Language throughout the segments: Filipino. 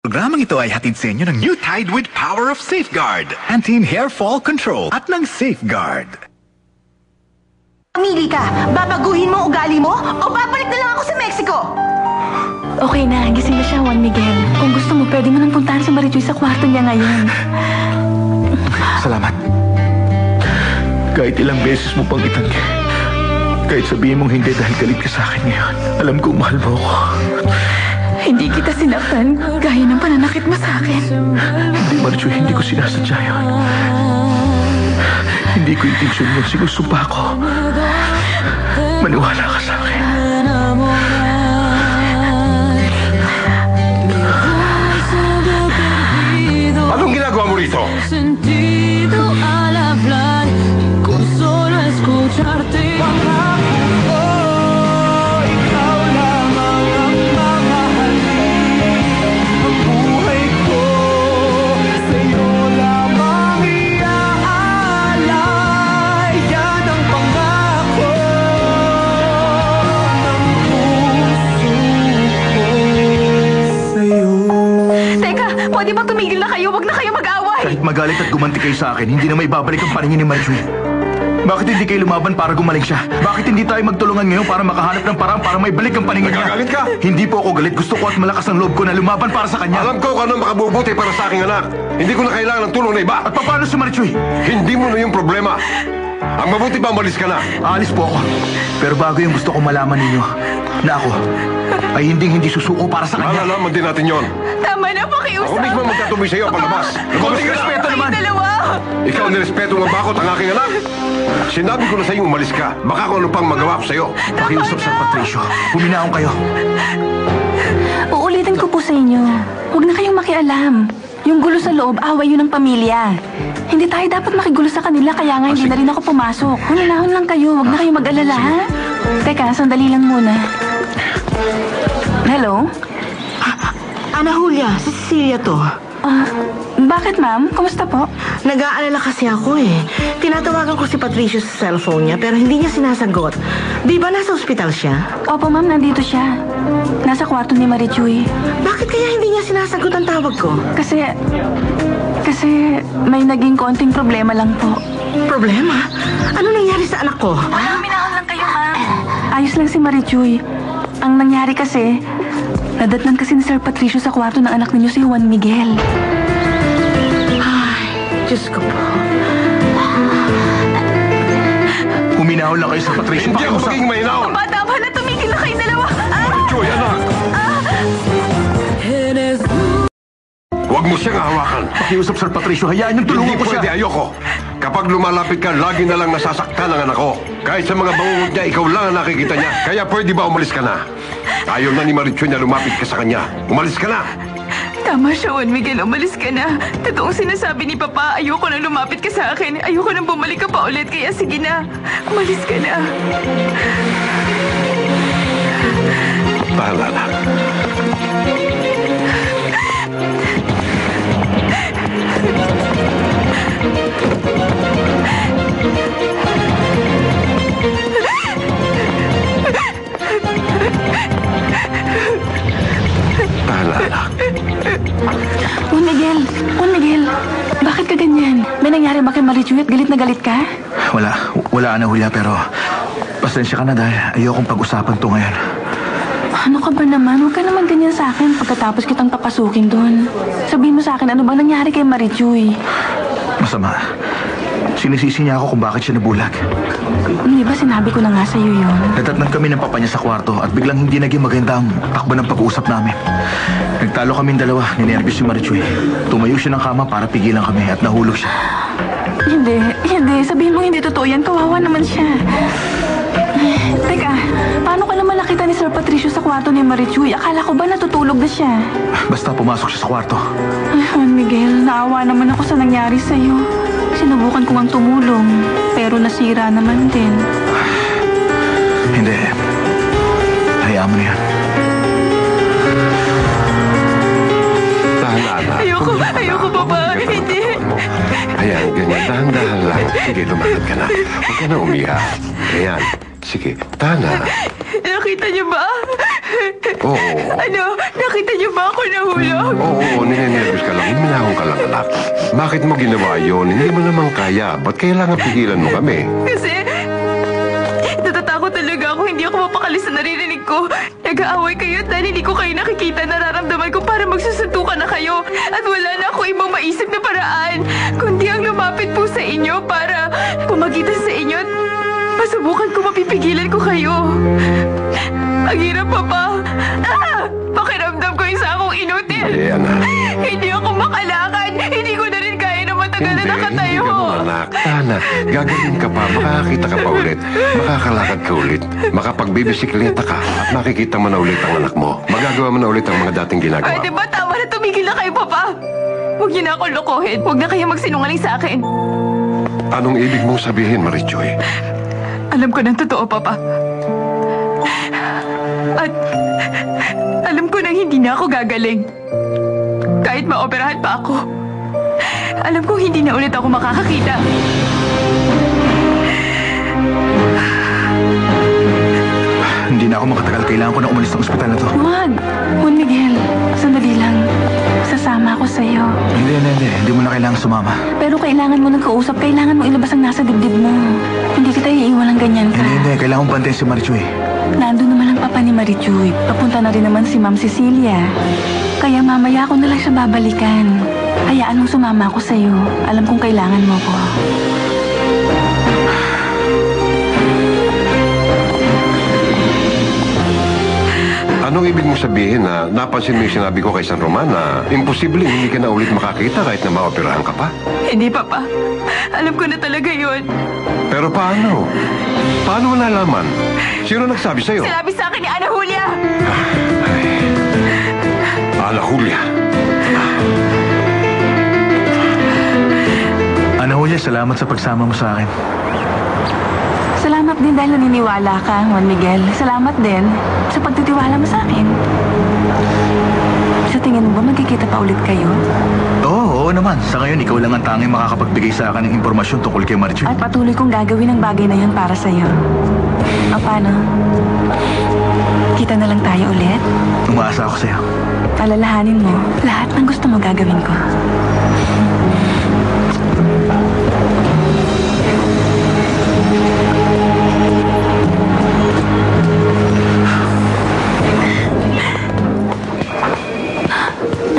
Programang ito ay hatid sa inyo ng New Tide with Power of Safeguard, Anti-Hair Fall Control at ng Safeguard. Pamili ka, babaguhin mo ugali mo o babalik na lang ako sa Mexico? Okay na, gising na siya, Juan Miguel. Kung gusto mo, pwede mo nang puntahan si Marichuy sa kwarto niya ngayon. Salamat. Kahit ilang beses mo pang itanggi. Kahit sabihin mong hindi dahil galit ka sa akin ngayon. Alam kong mahal mo ako. Hindi kita sinaktan gaya ng pananakit mo sa akin. Hindi, Marichuy, hindi ko sinasadya yun. Hindi ko intensyon yun. Sinusumpa ko. Maniwala ka sa akin. Anong ginagawa mo rito? Sentido al hablar, con solo escucharte. Ikaw lamang ang mamahalin. Ang buhay ko sa'yo lamang iaalay. Yan ang pangako ng puso ko sa'yo. Teka, pwede ba tumigil na kayo? Huwag na kayo mag-away! Kahit magalit at gumanti kayo sa akin, hindi na may babalik ang paningin ni Marichuy. Bakit hindi kayo lumaban para gumaling siya? Bakit hindi tayo magtulungan ngayon para makahanap ng paraan para may balik ang paningin niya? Nagagalit ka? Hindi po ako galit. Gusto ko at malakas ang loob ko na lumaban para sa kanya. Alam ko kung ano makabubuti para sa aking anak. Hindi ko na kailangan ng tulong na iba. At paano si Marichuy? Hindi mo na yung problema. Ang mabuti pa, umalis ka na. Aalis po ako. Pero bago yung gusto kong malaman ninyo na ako ay hindi susuko para sa kanya. Malalaman din natin yon. Tama na, pakiusap! Ako mismo magtatuloy sa iyo palabas. Konting respeto naman. Kayong dalawa! Ikaw nirespeto mo ba ako at ang aking anak? Sinabi ko na sa iyo umalis ka. Baka kung ano pang magawa ko sa iyo. Pakiusap sa Patricio. Huminaon kayo. Uulitin ko po sa inyo. Huwag na kayong makialam. Yung gulo sa loob, away yun ng pamilya. Hindi tayo dapat makigulo sa kanila, kaya nga hindi na rin ako pumasok. Huminahon lang kayo, huwag na kayong mag-alala, ha? Teka, sandali lang muna. Hello? Ana Julia, si Cecilia to. Bakit ma'am? Kumusta po? Nag-aalala kasi ako eh. Tinatawagan ko si Patricio sa cellphone niya pero hindi niya sinasagot. Di ba nasa ospital siya? Opo ma'am, nandito siya. Nasa kwarto ni Marichuy. Bakit kaya hindi niya sinasagot ang tawag ko? Kasi may naging konting problema lang po. Problema? Ano nangyari sa anak ko? Huminahon lang kayo ma'am. Ayos lang si Marichuy. Ang nangyari kasi, nadatnan kasi ni Sir Patricio sa kwarto ng anak ninyo si Juan Miguel. Ay, Diyos ko po. Huminaon lang kayo sa Patricio. Hindi ako maging mahinaon. Tama na, tumigil na kayong dalawa. Joy, anak. Huwag mo siyang hawakan. Pakiusap, Sir Patricio. Hayaan yung tulungan Hindi ko pwede, siya. ayoko. Kapag lumalapit ka, lagi na lang nasasaktan ang anak ko. Kahit sa mga bangungot niya, ikaw lang ang nakikita niya. Kaya pwede ba umalis ka na? Ayaw na ni Marichuy na lumapit ka sa kanya. Umalis ka na! Tama siya, Juan Miguel. Umalis ka na. Totoong sinasabi ni Papa, ayoko na lumapit ka sa akin. Ayoko nang bumalik ka pa ulit. Kaya sige na. Umalis ka na. Bahala na. Bahala na. Juan Miguel, bakit ka ganyan? May nangyari ba kay Marichuy at galit na galit ka? Wala na, Julia, pero pasensya ka na dahil ayokong pag-usapan to ngayon. Ano ka ba naman? Huwag ka naman ganyan sa akin pagkatapos kitang papasukin doon. Sabihin mo sa akin, ano bang nangyari kay Marichuy? Masama. Sinisisi niya ako kung bakit siya nabulag. Hindi ba sinabi ko na nga sa'yo yun? Natatnan kami ng papa niya sa kwarto at biglang hindi naging maganda ang takbo ng pag-uusap namin. Nagtalo kaming dalawa, ninervyos si Marichuy. Tumayo siya ng kama para pigilan kami at nahulog siya. Hindi. Sabihin mo hindi totoo yan. Kawawa naman siya. Teka, paano ka naman nakita ni Sir Patricio sa kwarto ni Marichuy? Akala ko ba natutulog na siya? Basta pumasok siya sa kwarto. Ay, Juan Miguel, naawa naman ako sa nangyari sa'yo. Sinubukan ko ang tumulong, pero nasira naman din. Hindi. Hayaan mo na yan. Dahan-dahan na. Ayoko Papa. Hindi. Ayan, ganyan. Dahan-dahan lang. Sige, lumakad ka na. Huwag ka na umiyak. Ayan. Sige, tahan na. Nakita niyo ba? Oo. Ano? Nakita niyo ba ako nahulog? Oo, ninenervous ka lang. Minahong ka lang, anak. Bakit mo ginawa yun? Hindi mo naman kaya. Ba't kailangan pigilan mo kami? Kasi natatakot talaga ako. Hindi ako mapakali sa naririnig ko. Nag-aaway kayo dahil hindi ko kayo nakikita. Nararamdaman ko para magsusuntukan na kayo. At wala na ako ibang maisip na paraan. Kundi ang lumapit po sa inyo para pumagitan sa inyo at masubukan ko mapipigilan ko kayo. Ang hirap, Papa. Pakiramdam ko isa akong inutil. Hindi, anak. Hindi ako makalakad. Hindi ko na rin kaya na matagal na nakatayo. Hindi ganun, anak. Sana, gagaling ka pa, makakakita ka pa ulit. Makakalakad ka ulit. Makapagbibisikleta ka at makikita mo na ulit ang anak mo. Magagawa mo na ulit ang mga dating ginagawa. Pwede ba? Tama na, tumigil na kayo, Papa. Huwag niyo na ako lokohin. Huwag na kayo magsinungaling sa akin. Anong ibig mong sabihin, Marichoy? Alam ko ng totoo, Papa. At alam ko nang hindi na ako gagaling. Kahit maoperahan pa ako. Alam ko hindi na ulit ako makakakita. Hindi na ako makatagal. Kailangan ko na umalis ng ospital na to. Juan! Juan Miguel, sandali lang. Sasama ako sa'yo. Hindi mo na kailangan sumama. Pero kailangan mo ng kausap. Kailangan mo ilabas ang nasa dibdib mo. Hindi kita iiwan ng ganyan ka. Hindi. Kailangan kong bantayan si Marichoy. Nandun naman ang papa ni Marichuy. Papunta na rin naman si Ma'am Cecilia. Kaya mamaya ako na lang siya babalikan. Hayaan mong sumama ako sa'yo. Alam kong kailangan mo ko. Anong ibig mong sabihin na napansin mo yung sinabi ko kay San Roman na imposibleng hindi ka na ulit makakita kahit na maoperahan ka pa? Hindi, Papa. Alam ko na talaga yun. Pero paano? Paano mo nalaman? Sino nagsabi sa'yo? Sinabi sa akin ni Ana Julia. Ana Julia. Ana Julia, salamat sa pagsama mo sa akin. Salamat din dahil naniniwala ka, Juan Miguel. Salamat din sa pagtitiwala mo sa akin. Sa tingin mo ba magkikita pa ulit kayo? Oo naman. Sa ngayon, ikaw lang ang tanging makakapagbigay sa akin ng impormasyon tungkol kay Marichoy. At patuloy kong gagawin ang bagay na yun para sa'yo. O paano? Kita na lang tayo ulit? Umaasa ako sa'yo. Alalahanin mo, lahat ng gusto mo gagawin ko.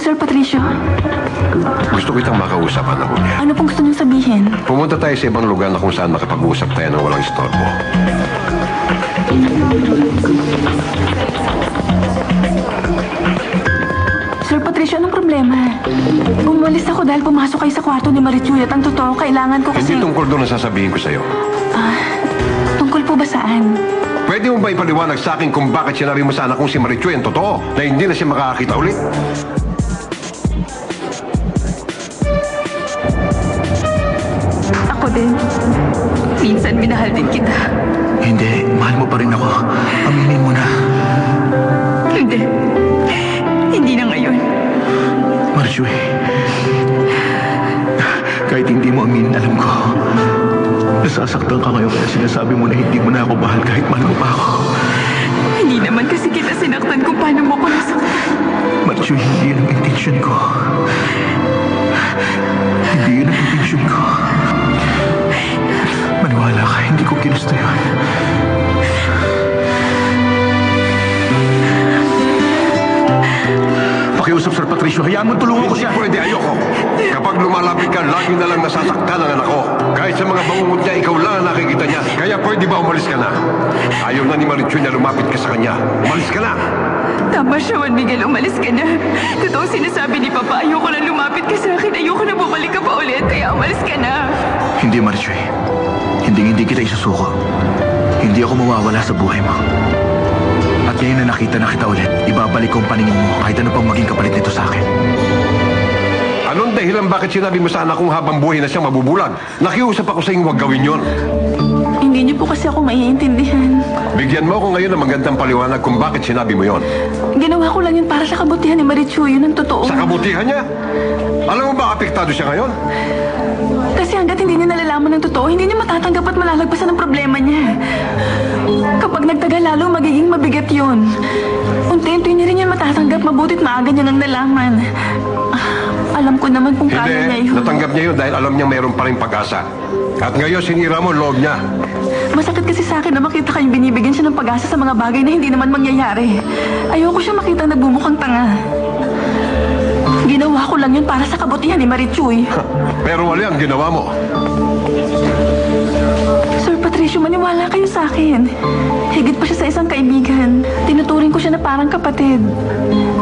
Sir Patricio? Gusto kitang makausap, Ana Julia. Ano pong gusto niyong sabihin? Pumunta tayo sa ibang lugar na kung saan makapag-usap tayo ng walang istorbo. Sir Patricio, anong problema? Umalis ako dahil pumasok kayo sa kwarto ni Marichuy at ang totoo, kailangan ko kasi... Hindi tungkol doon ang sasabihin ko sa'yo. Tungkol po ba saan? Pwede mo ba ipaliwanag sa akin kung bakit sinabi mo sa anak kong si Marichoy ang totoo na hindi na siya makakakita ulit? Ako din. Minsan minahal din kita. Hindi. Mahal mo pa rin ako. Aminin mo na. Hindi. Hindi na ngayon. Marichoy. Kahit hindi mo aminin, alam ko. Nasasaktan ka ngayon kaya sinasabi mo na hindi mo na ako mahal kahit mahal mo pa ako. Hindi naman kasi kita sinaktan kung paano mo ko nasaktan. Marichoy, hindi yun ang intensyon ko. Hindi yun ang intensyon ko. Maniwala ka, hindi ko ginusto yun. Pakiusap, Sir Patricio. Hayaan mo tulungan ko siya. Pwede, ayoko. Kapag lumalapit ka, lagi na lang nasasaktan ang anak ko. Kahit sa mga bangungot niya, ikaw lang ang nakikita niya. Kaya pwede ba umalis ka na? Ayaw na ni Marichoy na lumapit ka sa kanya. Umalis ka na! Tama siya, Juan Miguel. Umalis ka na. Totoo sinasabi ni Papa, ayoko na lumapit ka sa akin. Ayoko na bumalik ka pa ulit. Kaya umalis ka na. Hindi, Marichoy. Hindi kita isusuko. Hindi ako mawawala sa buhay mo. At ngayon na nakita na kita ulit, ibabalik ko ang paningin mo kahit ano pang maging kapalit nito sa akin. Anong dahilan bakit sinabi mo sa anak kong habang buhay na siyang mabubulag? Nakiusap ako sa inyo huwag gawin yon. Hindi niyo po kasi ako maiintindihan. Bigyan mo ako ngayon ng magandang paliwanag kung bakit sinabi mo yon. Ginawa ko lang yun para sa kabutihan ni Marichu. Yun ang totoo. Sa kabutihan niya? Alam mo ba apektado siya ngayon? Kasi hanggat hindi niya nalalaman ng totoo, hindi niya matatanggap at malalagpasan ang problema niya. Kapag nagtagal lalo, magiging mabigat yun. Unti-unti niya rin yan matatanggap, mabutit maaga niya nang nalaman. Alam ko naman kung kaya niya Hindi, yun. natanggap niya yun dahil alam niya mayroon pa rin pag-asa. At ngayon sinira mo ang loob niya. Masakit kasi sa akin na makita kayong binibigyan siya ng pag-asa sa mga bagay na hindi naman mangyayari. Ayoko siya makita nagbumukhang tanga. Ginawa ko lang yun para sa kabutihan ni Marichuy. Pero wala ang ginawa mo. Sir Patricio, maniwala kayo sa akin. Higit pa siya sa isang kaibigan. Tinuturing ko siya na parang kapatid.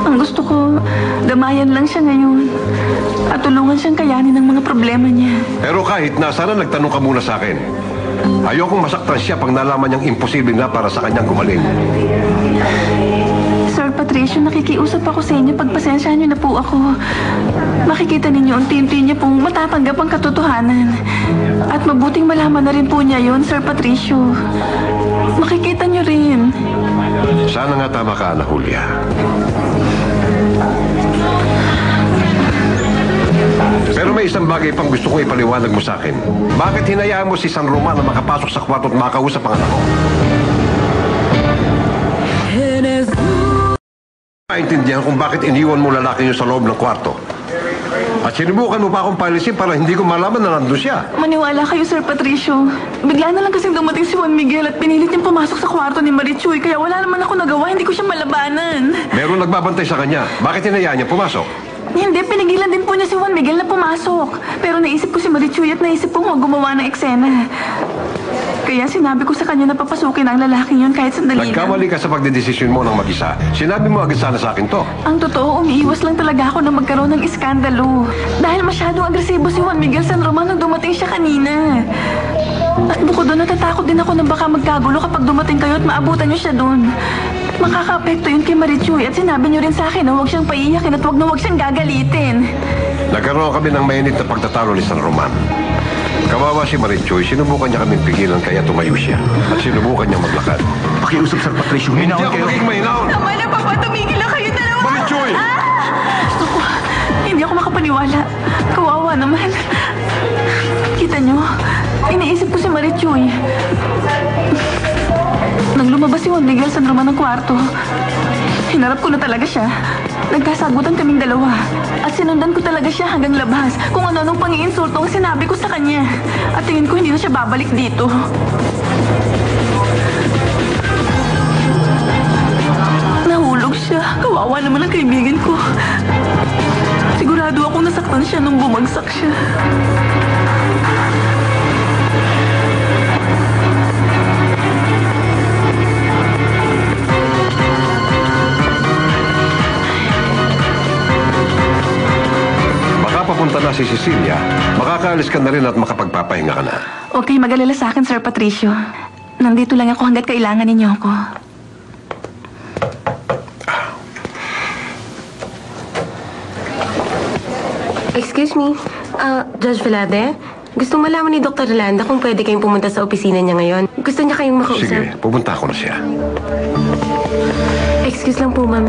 Ang gusto ko, gamayan lang siya ngayon. At tulungan siyang kayanin ng mga problema niya. Pero kahit nasaan na nagtanong ka muna sa akin. Ayokong masaktan siya pag nalaman niyang imposible na para sa kanyang gumaling. Sir Patricio, nakikiusap ako sa inyo. Pagpasensyahan niyo na po ako. Makikita ninyo unti-unti niya pong matatanggap ang katotohanan. At mabuting malaman na rin po niya yon, Sir Patricio. Makikita niyo rin. Sana nga tama ka, Ana Julia. Pero may isang bagay pang gusto kong ipaliwanag mo sa akin. Bakit hinayaan mo si San Roman na makapasok sa kwarto at makausap ang anak ko? Maintindihan kung bakit iniwan mo lalaki niyo sa loob ng kwarto. At sinubukan mo pa akong palisin para hindi ko malaman na nandun siya. Maniwala kayo, Sir Patricio. Bigla na lang kasing dumating si Juan Miguel at pinilit niyang pumasok sa kwarto ni Marichuy. Kaya wala naman ako nagawa, hindi ko siya malabanan. Meron nagbabantay sa kanya. Bakit hinayaan niya pumasok? Hindi, pinigilan din po niya si Juan Miguel na pumasok. Pero naisip ko si Marichuy at naisip ko huwag gumawa ng eksena. Kaya sinabi ko sa kanya na papasukin ang lalaking yun kahit sandali lang. Nagkamali ka sa pagdedesisyon mo ng mag-isa. Sinabi mo agad sana sa akin to. Ang totoo, umiiwas lang talaga ako na magkaroon ng iskandalo. Dahil masyadong agresibo si Juan Miguel San Roman nang dumating siya kanina. At bukod doon, natatakot din ako na baka magkagulo kapag dumating kayo at maabutan niyo siya doon. Makaka-apekto yun kay Marichuy at sinabi niyo rin sa akin na huwag siyang paiyakin at huwag na huwag siyang gagalitin. Nagkaroon kami ng mainit na pagtatalo ni San Roman. Kawawa si Marichoy, sinubukan niya kaming pigilan kaya tumayo siya. At sinubukan niya maglakad. Pakiusap, Sir Patricio. Hindi Hinahon ako kayo. maging mahinaon! Tama na, Papa. Tumigil na kayo dalawa. Marichoy! Ako, hindi ako makapaniwala. Kawawa naman. Kita niyo, iniisip ko si Marichuy. Nang lumabas si Juan Miguel San Roman ng kwarto, hinarap ko na talaga siya. Nagkasagutan kaming dalawa. At sinundan ko talaga siya hanggang labas kung ano-anong pang-iinsulto ang sinabi ko sa kanya. At tingin ko hindi na siya babalik dito. Nahulog siya. Kawawa naman ang kaibigan ko. Sigurado akong nasaktan siya nung bumagsak siya. Papunta na si Cecilia, makakaalis ka na rin at makapagpapahinga ka na. Huwag kayong mag-alala sa akin, Sir Patricio. Nandito lang ako hanggat kailangan ninyo ako. Excuse me, Judge Velade? Gusto malaman ni Dr. Rolanda kung pwede kayong pumunta sa opisina niya ngayon. Gusto niya kayong makausap. Sige, pupunta ako na siya. Excuse lang po, ma'am.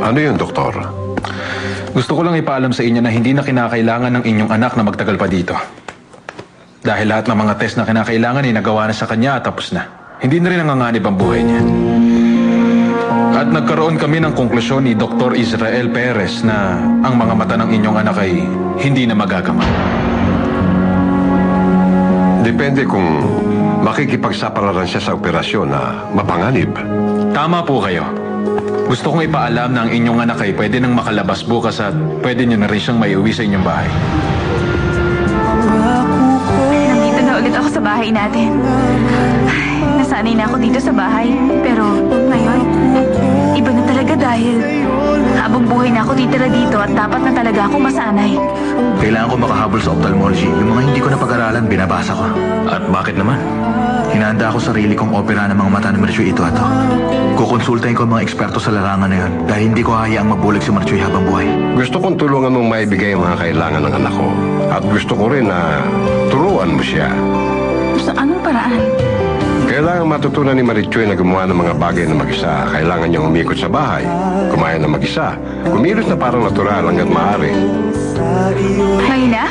Ano yun, Doktor? Gusto ko lang ipaalam sa inyo na hindi na kinakailangan ng inyong anak na magtagal pa dito. Dahil lahat ng mga test na kinakailangan ay nagawa na sa kanya at tapos na. Hindi na rin nanganganib ang buhay niya. At nagkaroon kami ng konklusyon ni Dr. Israel Perez na ang mga mata ng inyong anak ay hindi na magagama. Depende kung makikipagsapalaran siya sa operasyon na mapanganib. Tama po kayo. Gusto kong ipaalam na ang inyong anak ay pwede nang makalabas bukas at pwede nyo na rin siyang maiuwi sa inyong bahay. Nandito na ulit ako sa bahay natin. Nasanay na ako dito sa bahay. Pero ngayon, Iba na talaga dahil habang buhay na ako titira dito at dapat na talaga ako masanay. Kailangan ko makahabol sa ophthalmology. Yung mga hindi ko napag-aralan, binabasa ko. At bakit naman? Hinahanda ako sarili kong opera ng mga mata ni Marichuy ito. Kukonsultahin ko ang mga eksperto sa larangan na yun dahil hindi ko hayaang mabulag si Marichuy habang buhay. Gusto kong tulungan mong maibigay ang mga kailangan ng anak ko. At gusto ko rin na turuan mo siya. Sa anong paraan? Kailangan matutunan ni Marichuy na gumawa ng mga bagay na mag-isa. Kailangan niyang umikot sa bahay, kumain na mag-isa, kumilos na parang natural hanggat maaari. Ngayon na?